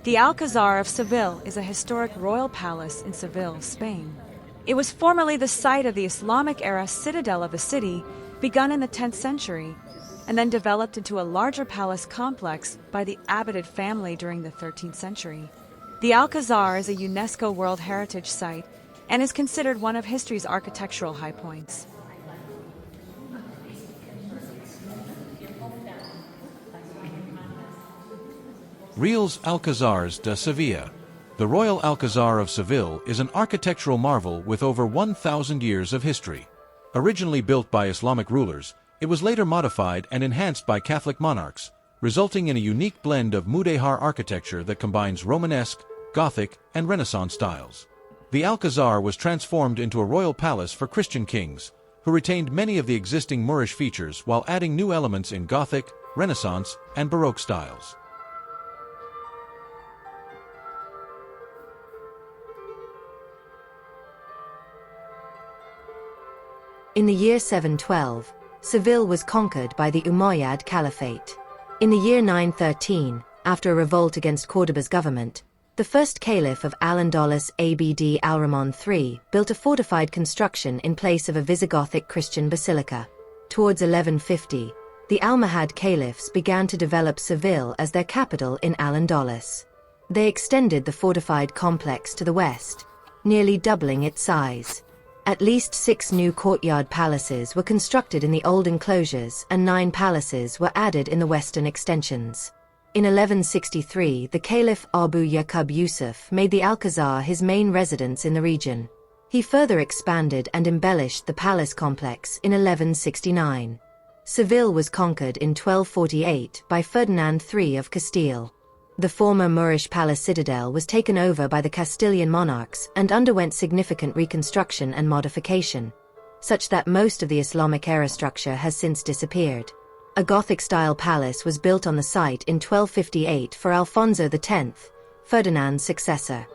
The Alcazar of Seville is a historic royal palace in Seville, Spain. It was formerly the site of the Islamic-era citadel of the city, begun in the 10th century, and then developed into a larger palace complex by the Abbasid family during the 13th century. The Alcazar is a UNESCO World Heritage Site and is considered one of history's architectural high points. Real's Alcazars de Sevilla. The Royal Alcazar of Seville is an architectural marvel with over 1,000 years of history. Originally built by Islamic rulers, it was later modified and enhanced by Catholic monarchs, resulting in a unique blend of Mudéjar architecture that combines Romanesque, Gothic, and Renaissance styles. The Alcazar was transformed into a royal palace for Christian kings, who retained many of the existing Moorish features while adding new elements in Gothic, Renaissance, and Baroque styles. In the year 712, Seville was conquered by the Umayyad Caliphate. In the year 913, after a revolt against Córdoba's government, the first caliph of Al-Andalus Abd al-Rahman III built a fortified construction in place of a Visigothic Christian basilica. Towards 1150, the Almohad caliphs began to develop Seville as their capital in Al-Andalus. They extended the fortified complex to the west, nearly doubling its size. At least 6 new courtyard palaces were constructed in the old enclosures and 9 palaces were added in the western extensions. In 1163, the Caliph Abu Yaqub Yusuf made the Alcazar his main residence in the region. He further expanded and embellished the palace complex in 1169. Seville was conquered in 1248 by Ferdinand III of Castile. The former Moorish palace citadel was taken over by the Castilian monarchs and underwent significant reconstruction and modification, such that most of the Islamic-era structure has since disappeared. A Gothic-style palace was built on the site in 1258 for Alfonso X, Ferdinand's successor.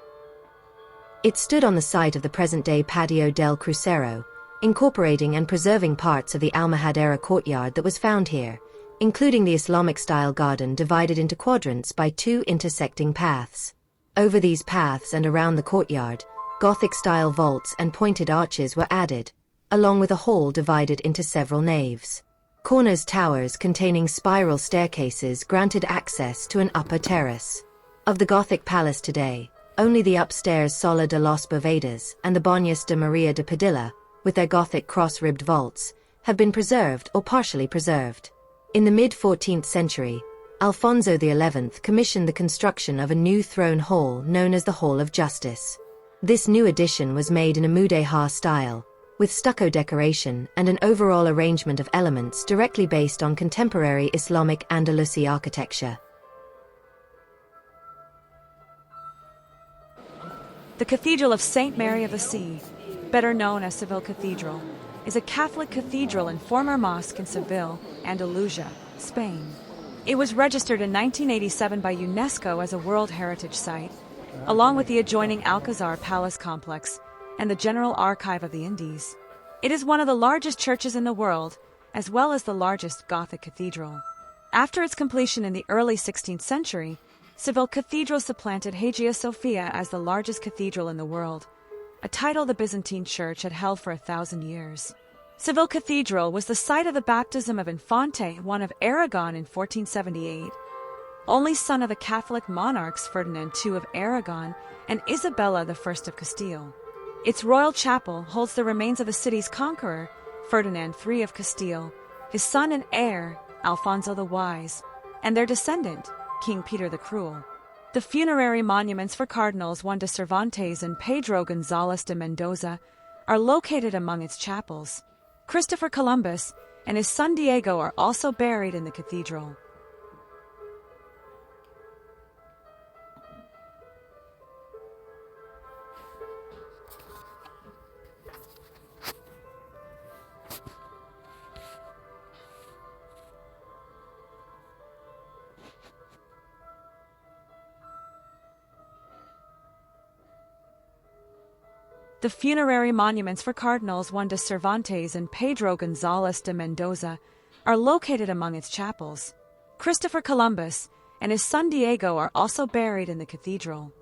It stood on the site of the present-day Patio del Crucero, incorporating and preserving parts of the Almohad-era courtyard that was found here, including the Islamic-style garden divided into quadrants by 2 intersecting paths. Over these paths and around the courtyard, Gothic-style vaults and pointed arches were added, along with a hall divided into several naves. Corners towers containing spiral staircases granted access to an upper terrace. Of the Gothic palace today, only the upstairs Sala de los Bovedas and the Baños de Maria de Padilla, with their Gothic cross-ribbed vaults, have been preserved or partially preserved. In the mid-14th century, Alfonso XI commissioned the construction of a new throne hall known as the Hall of Justice. This new addition was made in a Mudéjar style, with stucco decoration and an overall arrangement of elements directly based on contemporary Islamic Andalusi architecture. The Cathedral of St. Mary of the Sea, better known as Seville Cathedral, is a Catholic cathedral and former mosque in Seville, Andalusia, Spain. It was registered in 1987 by UNESCO as a World Heritage Site, along with the adjoining Alcazar Palace Complex and the General Archive of the Indies. It is one of the largest churches in the world, as well as the largest Gothic cathedral. After its completion in the early 16th century, Seville Cathedral supplanted Hagia Sophia as the largest cathedral in the world, a title the Byzantine Church had held for 1,000 years. Seville Cathedral was the site of the baptism of Infante I of Aragon in 1478, only son of the Catholic monarchs Ferdinand II of Aragon and Isabella I of Castile. Its royal chapel holds the remains of the city's conqueror, Ferdinand III of Castile, his son and heir, Alfonso the Wise, and their descendant, King Peter the Cruel. The funerary monuments for Cardinals Juan de Cervantes and Pedro González de Mendoza are located among its chapels. Christopher Columbus and his son Diego are also buried in the cathedral. The funerary monuments for Cardinals Juan de Cervantes and Pedro González de Mendoza are located among its chapels. Christopher Columbus and his son Diego are also buried in the cathedral.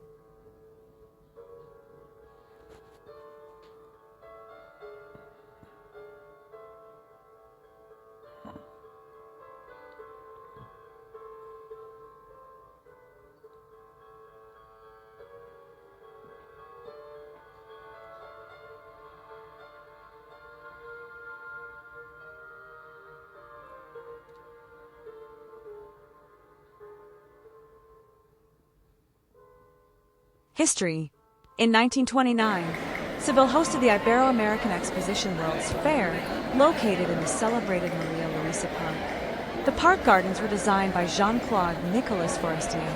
History. In 1929, Seville hosted the Ibero-American Exposition World's Fair, located in the celebrated Maria Luisa Park. The park gardens were designed by Jean-Claude Nicolas Forestier.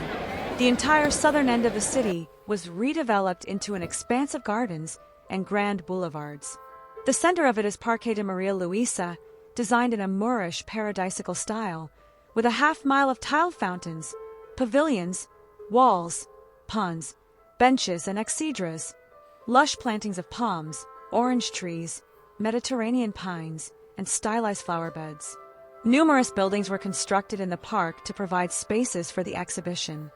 The entire southern end of the city was redeveloped into an expanse of gardens and grand boulevards. The center of it is Parque de Maria Luisa, designed in a Moorish paradisical style, with a half-mile of tile fountains, pavilions, walls, ponds, benches and exedras, lush plantings of palms, orange trees, Mediterranean pines, and stylized flower beds. Numerous buildings were constructed in the park to provide spaces for the exhibition.